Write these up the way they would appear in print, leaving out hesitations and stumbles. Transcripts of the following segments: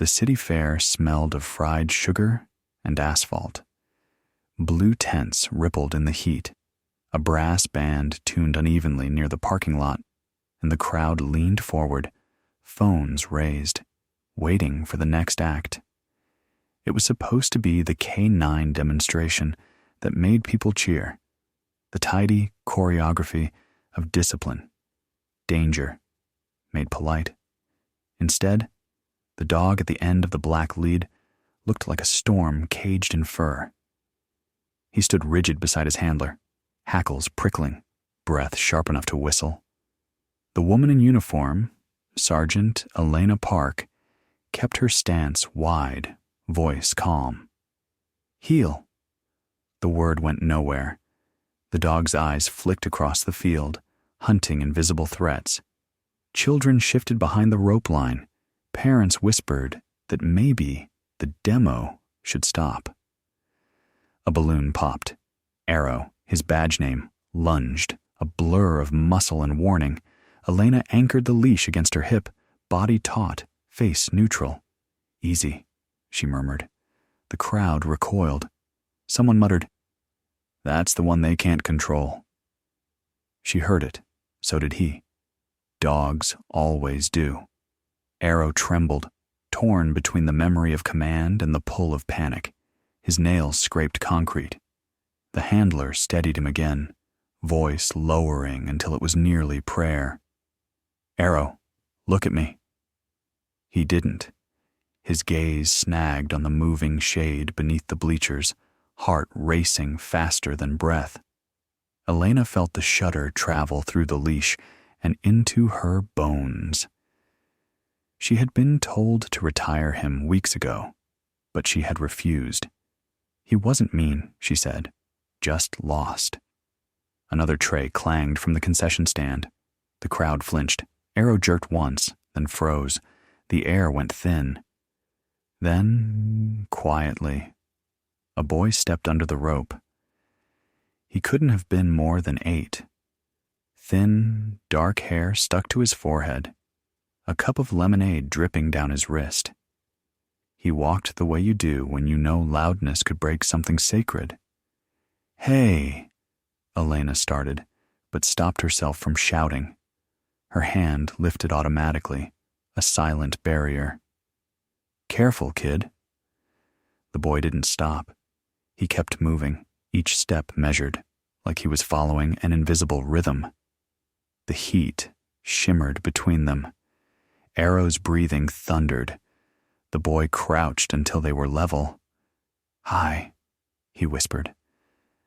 The city fair smelled of fried sugar and asphalt. Blue tents rippled in the heat. A brass band tuned unevenly near the parking lot, and the crowd leaned forward, phones raised, waiting for the next act. It was supposed to be the K9 demonstration that made people cheer, the tidy choreography of discipline, danger, made polite. Instead, the dog at the end of the black lead looked like a storm caged in fur. He stood rigid beside his handler, hackles prickling, breath sharp enough to whistle. The woman in uniform, Sergeant Elena Park, kept her stance wide, voice calm. Heel. The word went nowhere. The dog's eyes flicked across the field, hunting invisible threats. Children shifted behind the rope line. Parents whispered that maybe the demo should stop. A balloon popped. Arrow, his badge name, lunged, a blur of muscle and warning. Elena anchored the leash against her hip, body taut, face neutral. Easy, she murmured. The crowd recoiled. Someone muttered, "That's the one they can't control." She heard it. So did he. Dogs always do. Arrow trembled, torn between the memory of command and the pull of panic. His nails scraped concrete. The handler steadied him again, voice lowering until it was nearly prayer. "Arrow, look at me." He didn't. His gaze snagged on the moving shade beneath the bleachers, heart racing faster than breath. Elena felt the shudder travel through the leash and into her bones. She had been told to retire him weeks ago, but she had refused. He wasn't mean, she said, just lost. Another tray clanged from the concession stand. The crowd flinched. Arrow jerked once, then froze. The air went thin. Then, quietly, a boy stepped under the rope. He couldn't have been more than 8. Thin, dark hair stuck to his forehead, a cup of lemonade dripping down his wrist. He walked the way you do when you know loudness could break something sacred. "Hey," Elena started, but stopped herself from shouting. Her hand lifted automatically, a silent barrier. "Careful, kid." The boy didn't stop. He kept moving, each step measured, like he was following an invisible rhythm. The heat shimmered between them. Arrow's breathing thundered. The boy crouched until they were level. "Hi," he whispered.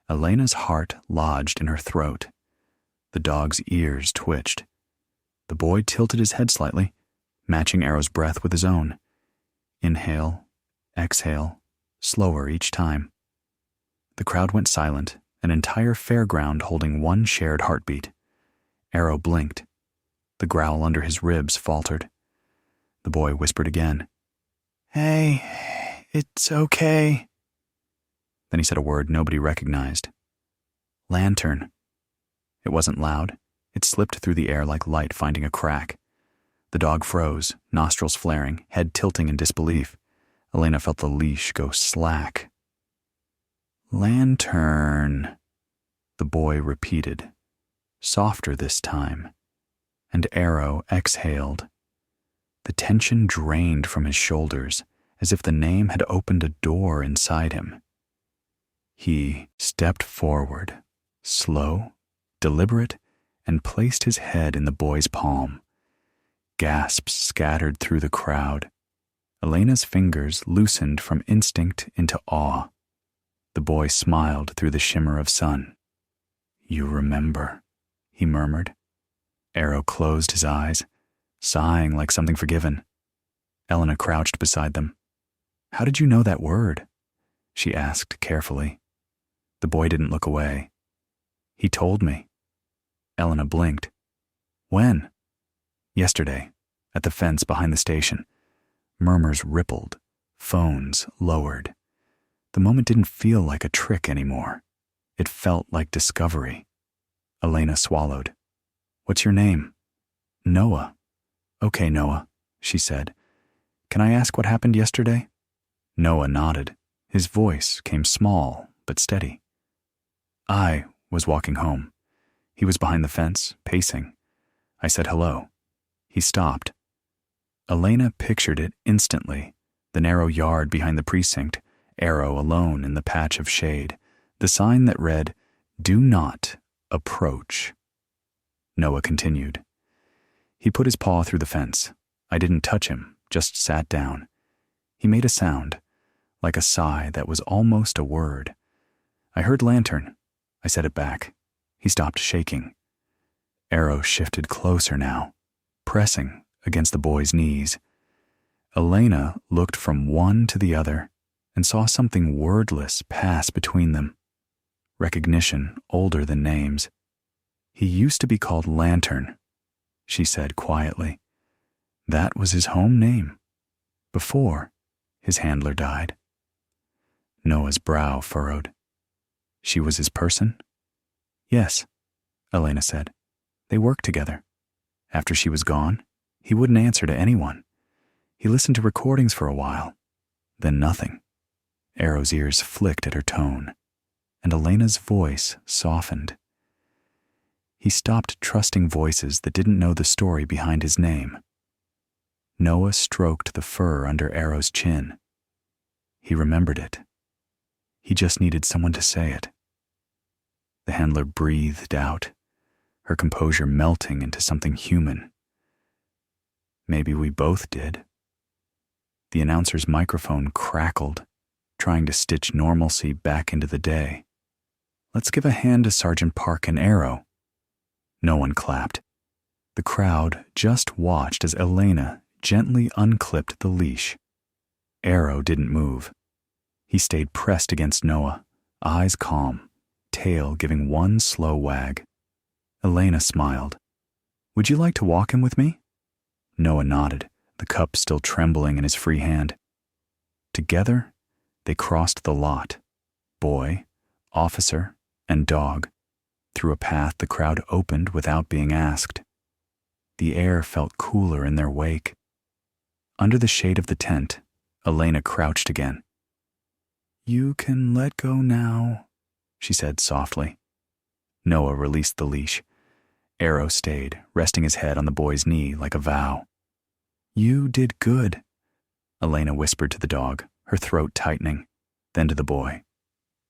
Elena's heart lodged in her throat. The dog's ears twitched. The boy tilted his head slightly, matching Arrow's breath with his own. Inhale, exhale, slower each time. The crowd went silent, an entire fairground holding one shared heartbeat. Arrow blinked. The growl under his ribs faltered. The boy whispered again. "Hey, it's okay." Then he said a word nobody recognized. "Lantern." It wasn't loud. It slipped through the air like light finding a crack. The dog froze, nostrils flaring, head tilting in disbelief. Elena felt the leash go slack. "Lantern," the boy repeated, softer this time, and Arrow exhaled. The tension drained from his shoulders, as if the name had opened a door inside him. He stepped forward, slow, deliberate, and placed his head in the boy's palm. Gasps scattered through the crowd. Elena's fingers loosened from instinct into awe. The boy smiled through the shimmer of sun. "You remember," he murmured. Arrow closed his eyes, sighing like something forgiven. Elena crouched beside them. "How did you know that word?" she asked carefully. The boy didn't look away. "He told me." Elena blinked. "When?" "Yesterday, at the fence behind the station." Murmurs rippled, phones lowered. The moment didn't feel like a trick anymore. It felt like discovery. Elena swallowed. "What's your name?" "Noah." "Okay, Noah," she said. Can I ask what happened yesterday? Noah nodded. His voice came small but steady. I was walking home. He was behind the fence, pacing. I said hello. He stopped. Elena pictured it instantly. The narrow yard behind the precinct, Arrow alone in the patch of shade, the sign that read, "Do not approach." Noah continued. He put his paw through the fence. I didn't touch him, just sat down. He made a sound, like a sigh that was almost a word. I heard lantern. I said it back. He stopped shaking. Arrow shifted closer now, pressing against the boy's knees. Elena looked from one to the other and saw something wordless pass between them. Recognition older than names. He used to be called Lantern, she said quietly. That was his home name, before his handler died. Noah's brow furrowed. She was his person? Yes, Elena said. They worked together. After she was gone, he wouldn't answer to anyone. He listened to recordings for a while, then nothing. Arrow's ears flicked at her tone, and Elena's voice softened. He stopped trusting voices that didn't know the story behind his name. Noah stroked the fur under Arrow's chin. He remembered it. He just needed someone to say it. The handler breathed out, her composure melting into something human. Maybe we both did. The announcer's microphone crackled, trying to stitch normalcy back into the day. Let's give a hand to Sergeant Park and Arrow. No one clapped. The crowd just watched as Elena gently unclipped the leash. Arrow didn't move. He stayed pressed against Noah, eyes calm, tail giving one slow wag. Elena smiled. Would you like to walk him with me? Noah nodded, the cup still trembling in his free hand. Together, they crossed the lot, boy, officer, and dog, through a path the crowd opened without being asked. The air felt cooler in their wake. Under the shade of the tent, Elena crouched again. You can let go now, she said softly. Noah released the leash. Arrow stayed, resting his head on the boy's knee like a vow. You did good, Elena whispered to the dog, her throat tightening, then to the boy.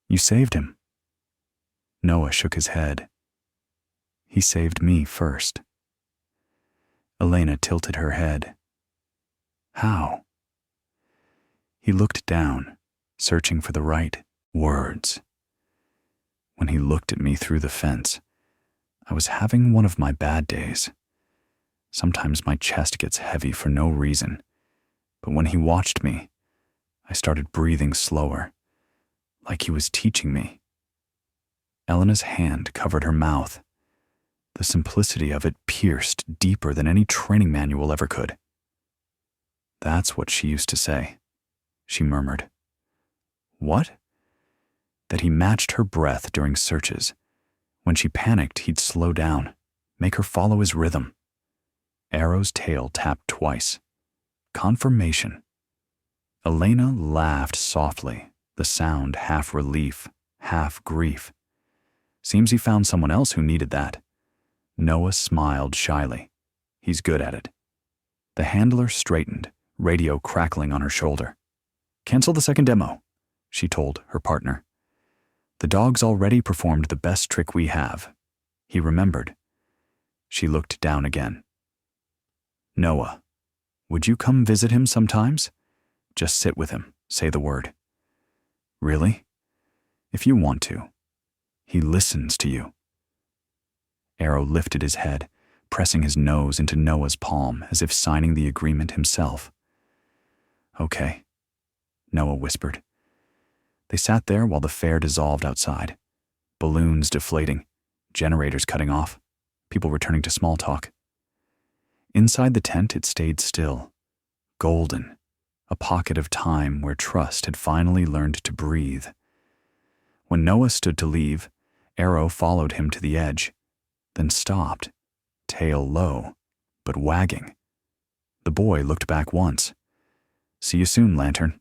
You saved him. Noah shook his head. He saved me first. Elena tilted her head. How? He looked down, searching for the right words. When he looked at me through the fence, I was having one of my bad days. Sometimes my chest gets heavy for no reason, but when he watched me, I started breathing slower, like he was teaching me. Elena's hand covered her mouth. The simplicity of it pierced deeper than any training manual ever could. That's what she used to say, she murmured. What? That he matched her breath during searches. When she panicked, he'd slow down, make her follow his rhythm. Arrow's tail tapped twice. Confirmation. Elena laughed softly, the sound half relief, half grief. Seems he found someone else who needed that. Noah smiled shyly. He's good at it. The handler straightened, radio crackling on her shoulder. Cancel the second demo, she told her partner. The dog's already performed the best trick we have. He remembered. She looked down again. Noah, would you come visit him sometimes? Just sit with him, say the word. Really? If you want to. He listens to you. Arrow lifted his head, pressing his nose into Noah's palm as if signing the agreement himself. Okay, Noah whispered. They sat there while the fair dissolved outside. Balloons deflating, generators cutting off, people returning to small talk. Inside the tent it stayed still, golden, a pocket of time where trust had finally learned to breathe. When Noah stood to leave, Arrow followed him to the edge, then stopped, tail low, but wagging. The boy looked back once. See you soon, Lantern."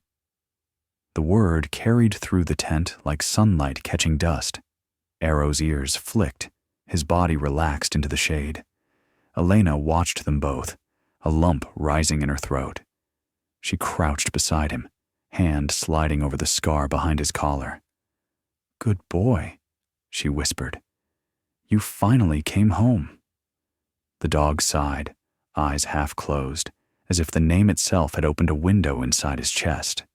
The word carried through the tent like sunlight catching dust. Arrow's ears flicked, his body relaxed into the shade. Elena watched them both, a lump rising in her throat. She crouched beside him, hand sliding over the scar behind his collar. "Good boy," she whispered. "You finally came home." The dog sighed, eyes half closed, as if the name itself had opened a window inside his chest.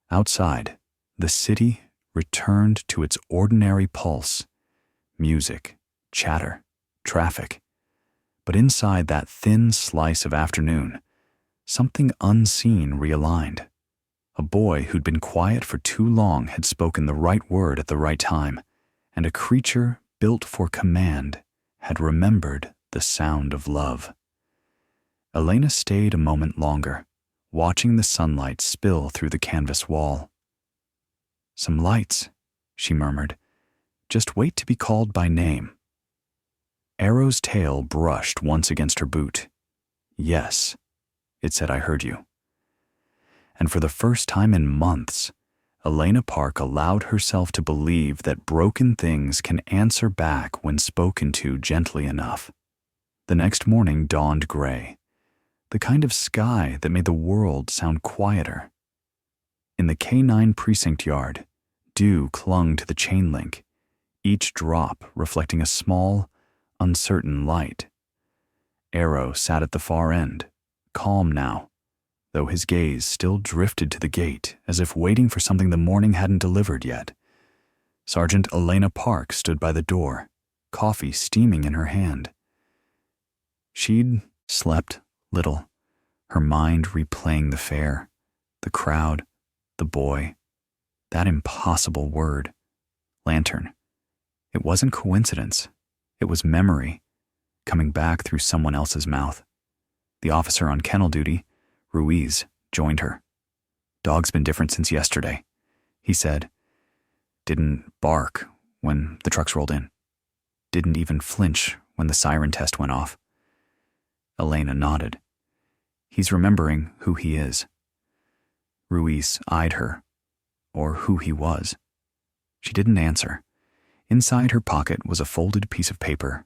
Outside, the city returned to its ordinary pulse. Music, chatter, traffic. But inside that thin slice of afternoon, something unseen realigned. A boy who'd been quiet for too long had spoken the right word at the right time, and a creature built for command had remembered the sound of love. Elena stayed a moment longer, watching the sunlight spill through the canvas wall. "Some lights," she murmured. "Just wait to be called by name." Arrow's tail brushed once against her boot. "Yes," it said, "I heard you." And for the first time in months, Elena Park allowed herself to believe that broken things can answer back when spoken to gently enough. The next morning dawned gray, the kind of sky that made the world sound quieter. In the K9 precinct yard, dew clung to the chain link, each drop reflecting a small, uncertain light. Arrow sat at the far end, calm now, though his gaze still drifted to the gate as if waiting for something the morning hadn't delivered yet. Sergeant Elena Park stood by the door, coffee steaming in her hand. She'd slept little, her mind replaying the fair, the crowd, the boy, that impossible word, lantern. It wasn't coincidence. It was memory, coming back through someone else's mouth. The officer on kennel duty, Ruiz, joined her. "Dog's been different since yesterday," he said. "Didn't bark when the trucks rolled in. Didn't even flinch when the siren test went off." Elena nodded. "He's remembering who he is." Ruiz eyed her, or who he was. She didn't answer. Inside her pocket was a folded piece of paper.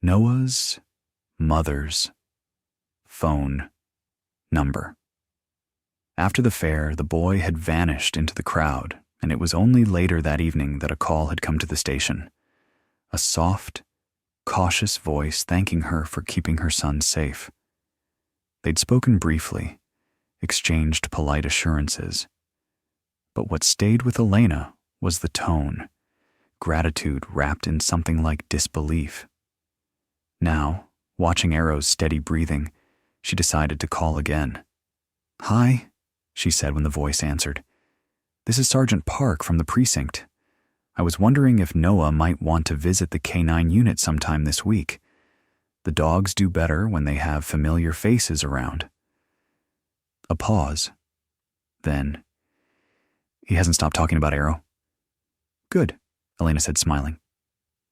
Noah's mother's phone number. After the fair, the boy had vanished into the crowd, and it was only later that evening that a call had come to the station. A soft, cautious voice thanking her for keeping her son safe. They'd spoken briefly, exchanged polite assurances. But what stayed with Elena was the tone, gratitude wrapped in something like disbelief. Now, watching Arrow's steady breathing, she decided to call again. "Hi," she said when the voice answered. "This is Sergeant Park from the precinct. I was wondering if Noah might want to visit the K9 unit sometime this week. The dogs do better when they have familiar faces around." A pause. Then, "He hasn't stopped talking about Arrow?" "Good," Elena said, smiling.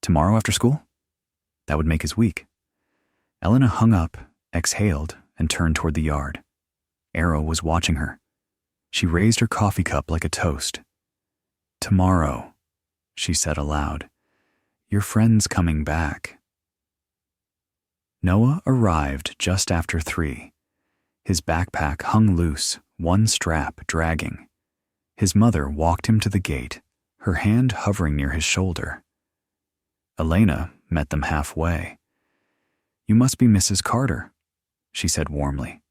"Tomorrow after school?" That would make his week. Elena hung up, exhaled, and turned toward the yard. Arrow was watching her. She raised her coffee cup like a toast. "Tomorrow," she said aloud. "Your friend's coming back." Noah arrived just after 3. His backpack hung loose, one strap dragging. His mother walked him to the gate, her hand hovering near his shoulder. Elena met them halfway. "You must be Mrs. Carter," she said warmly.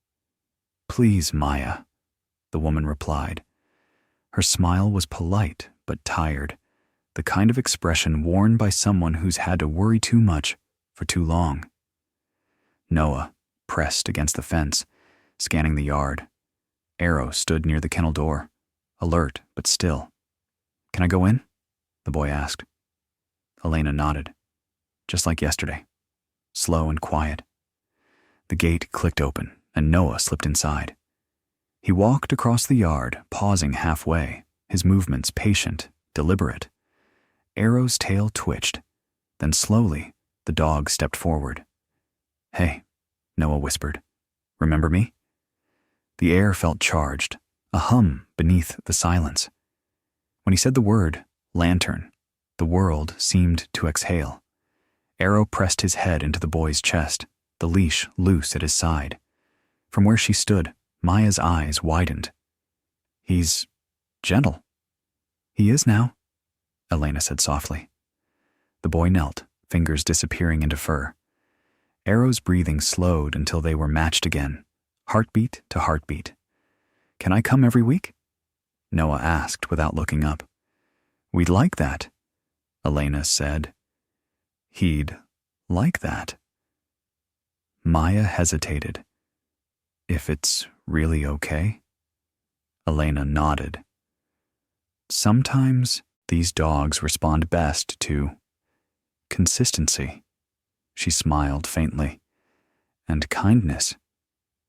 "Please, Maya," the woman replied. Her smile was polite but tired, the kind of expression worn by someone who's had to worry too much for too long. Noah pressed against the fence, scanning the yard. Arrow stood near the kennel door, alert but still. "Can I go in?" the boy asked. Elena nodded. Just like yesterday, slow and quiet. The gate clicked open, and Noah slipped inside. He walked across the yard, pausing halfway, his movements patient, deliberate. Arrow's tail twitched. Then slowly, the dog stepped forward. "Hey," Noah whispered. "Remember me?" The air felt charged, a hum beneath the silence. When he said the word, lantern, the world seemed to exhale. Arrow pressed his head into the boy's chest, the leash loose at his side. From where she stood, Maya's eyes widened. He's gentle. He is now, Elena said softly. The boy knelt, fingers disappearing into fur. Arrow's breathing slowed until they were matched again, heartbeat to heartbeat. Can I come every week? Noah asked without looking up. We'd like that, Elena said. He'd like that. Maya hesitated. If it's really okay? Elena nodded. Sometimes these dogs respond best to consistency. She smiled faintly. And kindness.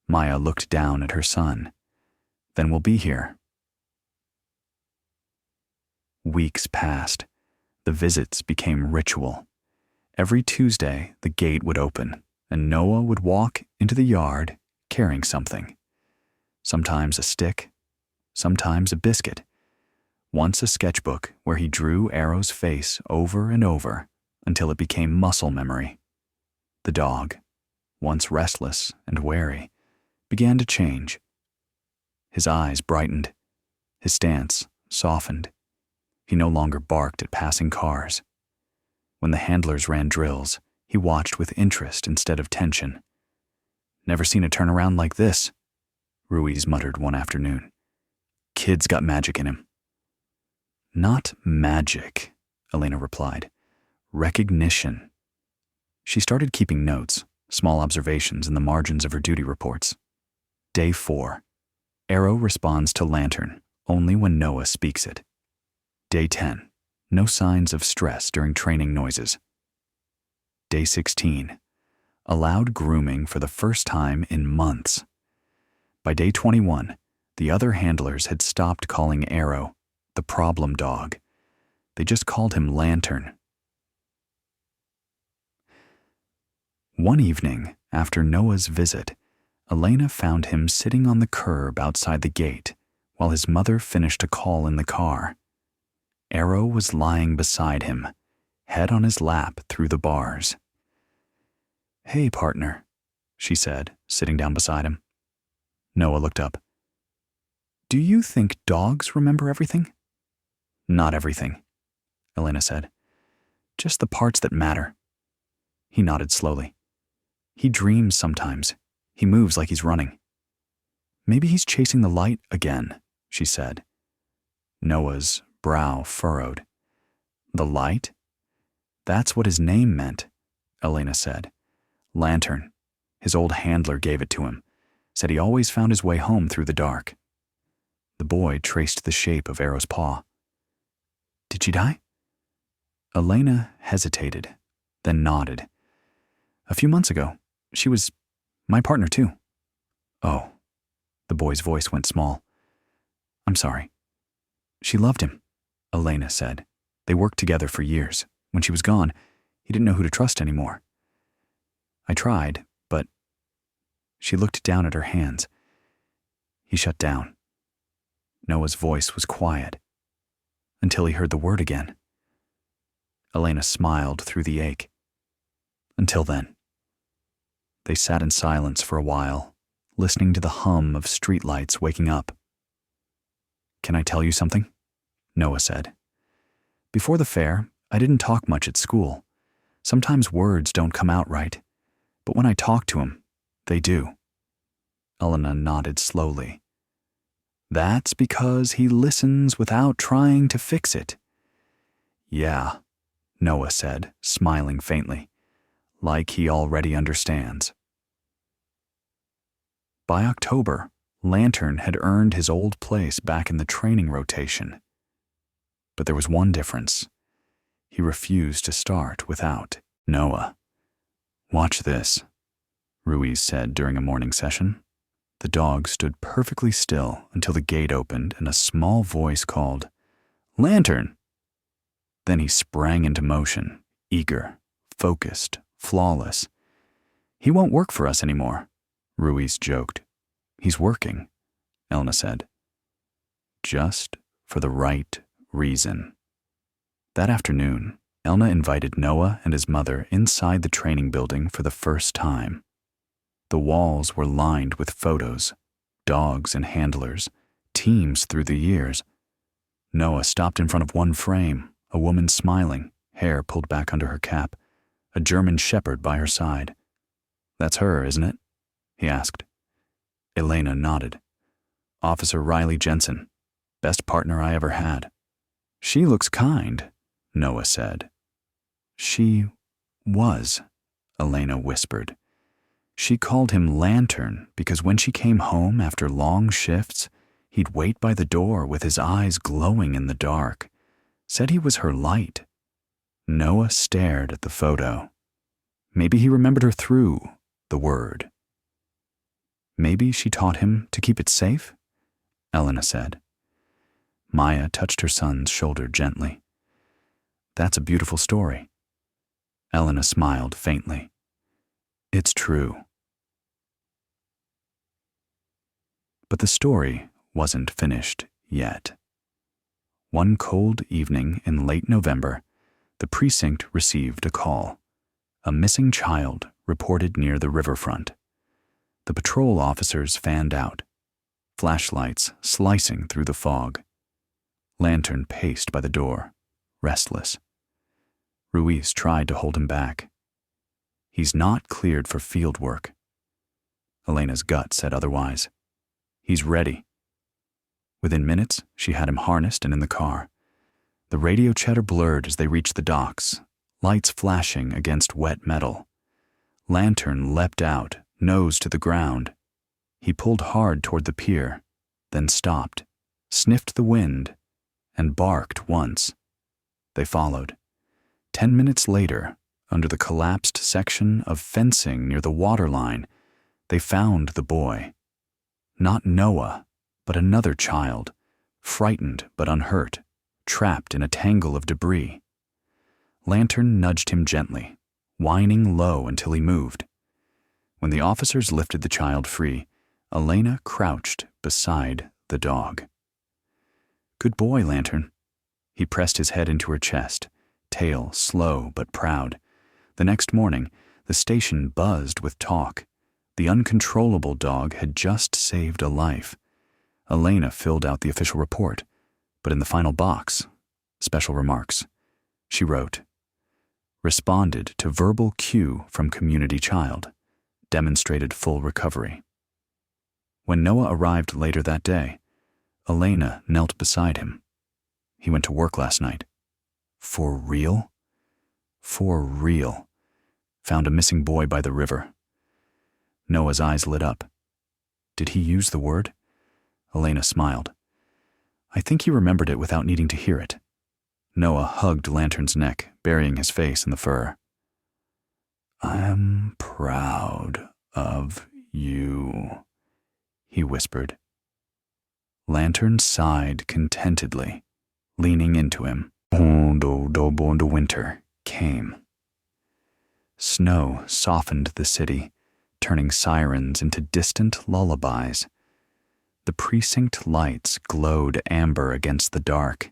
Maya looked down at her son. Then we'll be here. Weeks passed. The visits became ritual. Every Tuesday, the gate would open, and Noah would walk into the yard carrying something. Sometimes a stick, sometimes a biscuit. Once a sketchbook where he drew Arrow's face over and over until it became muscle memory. The dog, once restless and wary, began to change. His eyes brightened. His stance softened. He no longer barked at passing cars. When the handlers ran drills, he watched with interest instead of tension. Never seen a turnaround like this, Ruiz muttered one afternoon. Kid's got magic in him. Not magic, Elena replied. Recognition. She started keeping notes, small observations in the margins of her duty reports. Day 4. Arrow responds to lantern only when Noah speaks it. Day 10. No signs of stress during training noises. Day 16. Allowed grooming for the first time in months. By day 21, the other handlers had stopped calling Arrow the problem dog. They just called him Lantern. One evening, after Noah's visit, Elena found him sitting on the curb outside the gate while his mother finished a call in the car. Arrow was lying beside him, head on his lap through the bars. Hey, partner, she said, sitting down beside him. Noah looked up. Do you think dogs remember everything? Not everything, Elena said. Just the parts that matter. He nodded slowly. He dreams sometimes. He moves like he's running. Maybe he's chasing the light again, she said. Noah's brow furrowed. The light? That's what his name meant, Elena said. Lantern. His old handler gave it to him. Said he always found his way home through the dark. The boy traced the shape of Arrow's paw. Did she die? Elena hesitated, then nodded. A few months ago. She was my partner too. Oh. The boy's voice went small. I'm sorry. She loved him, Elena said. They worked together for years. When she was gone, he didn't know who to trust anymore. I tried, but... She looked down at her hands. He shut down. Noah's voice was quiet, until he heard the word again. Elena smiled through the ache. Until then. They sat in silence for a while, listening to the hum of streetlights waking up. Can I tell you something? Noah said. Before the fair, I didn't talk much at school. Sometimes words don't come out right, but when I talk to him, they do. Elena nodded slowly. That's because he listens without trying to fix it. Yeah, Noah said, smiling faintly, like he already understands. By October, Lantern had earned his old place back in the training rotation. But there was one difference. He refused to start without Noah. Watch this, Ruiz said during a morning session. The dog stood perfectly still until the gate opened and a small voice called, Lantern! Then he sprang into motion, eager, focused, flawless. He won't work for us anymore, Ruiz joked. He's working, Elna said. Just for the right reason. That afternoon, Elna invited Noah and his mother inside the training building for the first time. The walls were lined with photos, dogs and handlers, teams through the years. Noah stopped in front of one frame, a woman smiling, hair pulled back under her cap, a German shepherd by her side. That's her, isn't it? He asked. Elena nodded. Officer Riley Jensen. Best partner I ever had. She looks kind, Noah said. She was, Elena whispered. She called him Lantern because when she came home after long shifts, he'd wait by the door with his eyes glowing in the dark. Said he was her light. Noah stared at the photo. Maybe he remembered her through the word. Maybe she taught him to keep it safe, Elena said. Maya touched her son's shoulder gently. That's a beautiful story. Elena smiled faintly. It's true. But the story wasn't finished yet. One cold evening in late November, the precinct received a call. A missing child reported near the riverfront. The patrol officers fanned out, flashlights slicing through the fog. Lantern paced by the door, restless. Ruiz tried to hold him back. He's not cleared for field work. Elena's gut said otherwise. He's ready. Within minutes, she had him harnessed and in the car. The radio chatter blurred as they reached the docks, lights flashing against wet metal. Lantern leapt out, nose to the ground. He pulled hard toward the pier, then stopped, sniffed the wind, and barked once. They followed. 10 minutes later, under the collapsed section of fencing near the waterline, they found the boy. Not Noah, but another child, frightened but unhurt, trapped in a tangle of debris. Lantern nudged him gently, whining low until he moved. When the officers lifted the child free, Elena crouched beside the dog. Good boy, Lantern. He pressed his head into her chest, tail slow but proud. The next morning, the station buzzed with talk. The Uncontrollable dog had just saved a life. Elena filled out the official report, but in the final box, special remarks, she wrote, responded to verbal cue from community child, demonstrated full recovery. When Noah arrived later that day, Elena knelt beside him. He went to work last night. For real? For real. Found a missing boy by the river. Noah's eyes lit up. Did he use the word? Elena smiled. I think he remembered it without needing to hear it. Noah hugged Lantern's neck, burying his face in the fur. I'm proud of you, he whispered. Lantern sighed contentedly, leaning into him. The winter came. Snow softened the city, turning sirens into distant lullabies. The precinct lights glowed amber against the dark.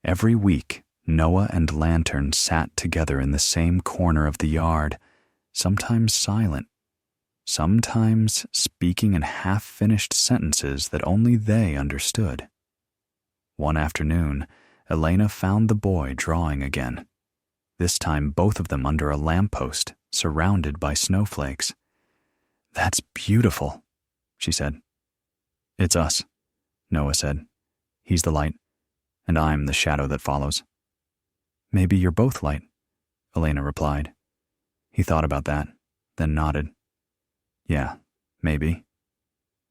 Every week, Noah and Lantern sat together in the same corner of the yard, sometimes silent, sometimes speaking in half-finished sentences that only they understood. One afternoon, Elena found the boy drawing again, this time both of them under a lamppost, surrounded by snowflakes. That's beautiful, she said. It's us, Noah said. He's the light, and I'm the shadow that follows. Maybe you're both light, Elena replied. He thought about that, then nodded. Yeah, maybe.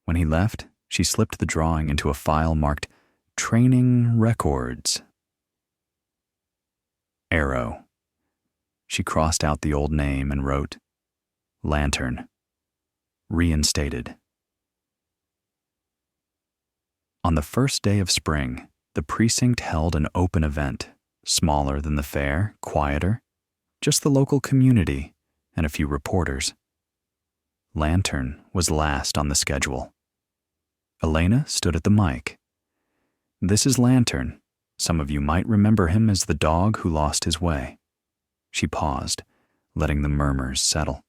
When he left, she slipped the drawing into a file marked Training Records. Arrow. She crossed out the old name and wrote, Lantern. Reinstated. On the first day of spring, the precinct held an open event, smaller than the fair, quieter, just the local community and a few reporters. Lantern was last on the schedule. Elena stood at the mic. "This is Lantern. Some of you might remember him as the dog who lost his way." She paused, letting the murmurs settle.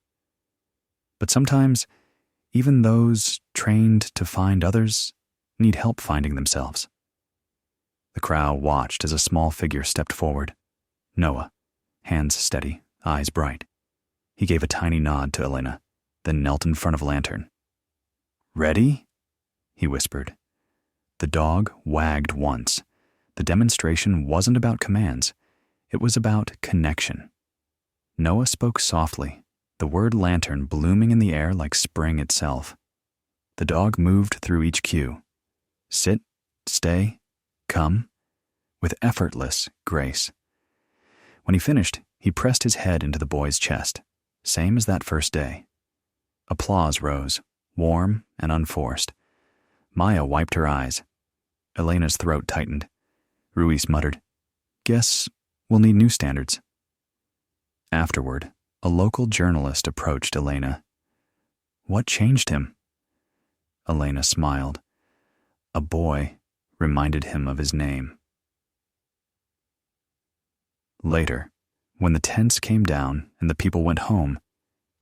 "But sometimes, even those trained to find others need help finding themselves." The crowd watched as a small figure stepped forward. Noah, hands steady, eyes bright. He gave a tiny nod to Elena, then knelt in front of Lantern. "Ready?" he whispered. The dog wagged once. The demonstration wasn't about commands. It was about connection. Noah spoke softly, the word lantern blooming in the air like spring itself. The dog moved through each cue. Sit, stay, come, with effortless grace. When he finished, he pressed his head into the boy's chest, same as that first day. Applause rose, warm and unforced. Maya wiped her eyes. Elena's throat tightened. Ruiz muttered, "Guess we'll need new standards." Afterward, a local journalist approached Elena. "What changed him?" Elena smiled. A boy reminded him of his name. Later, when the tents came down and the people went home,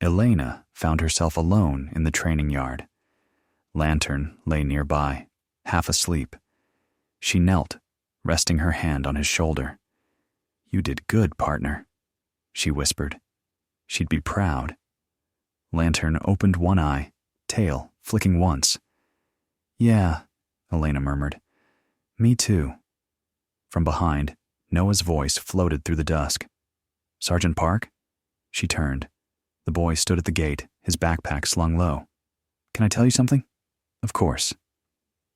Elena found herself alone in the training yard. Lantern lay nearby, half asleep. She knelt, resting her hand on his shoulder. "You did good, partner," she whispered. She'd be proud. Lantern opened one eye, tail flicking once. "Yeah," Elena murmured. "Me too." From behind, Noah's voice floated through the dusk. "Sergeant Park?" She turned. The boy stood at the gate, his backpack slung low. "Can I tell you something?" "Of course."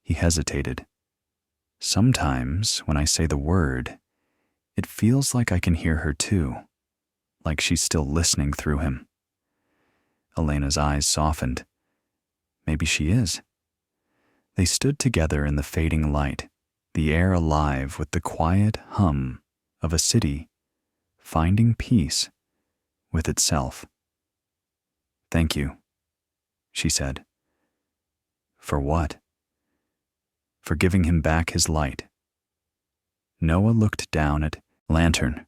He hesitated. "Sometimes, when I say the word, it feels like I can hear her too, like she's still listening through him." Elena's eyes softened. Maybe she is. They stood together in the fading light, the air alive with the quiet hum of a city finding peace with itself. "Thank you," she said. "For what?" "For giving him back his light." Noah looked down at Lantern.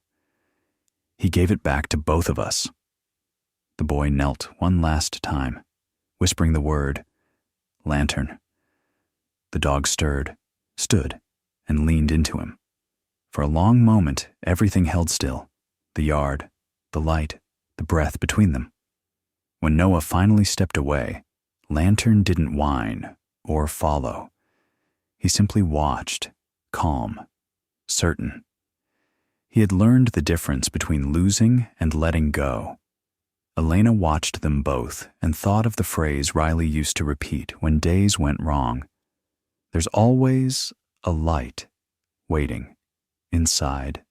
"He gave it back to both of us." The boy knelt one last time, whispering the word, "Lantern." The dog stirred, stood, and leaned into him. For a long moment, everything held still. The yard, the light, the breath between them. When Noah finally stepped away, Lantern didn't whine or follow. He simply watched, calm, certain. He had learned the difference between losing and letting go. Elena watched them both and thought of the phrase Riley used to repeat when days went wrong. There's always a light waiting inside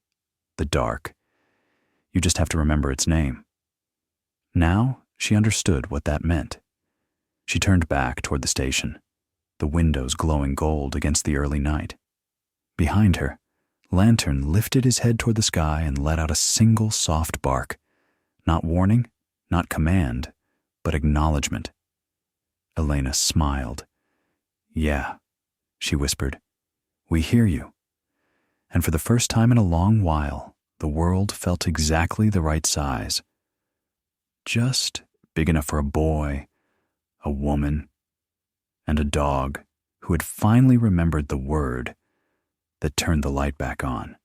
the dark. You just have to remember its name. Now she understood what that meant. She turned back toward the station, the windows glowing gold against the early night. Behind her, Lantern lifted his head toward the sky and let out a single soft bark. Not warning, not command, but acknowledgement. Elena smiled. "Yeah," she whispered. "We hear you." And for the first time in a long while, the world felt exactly the right size. Just big enough for a boy, a woman, and a dog who had finally remembered the word that turned the light back on.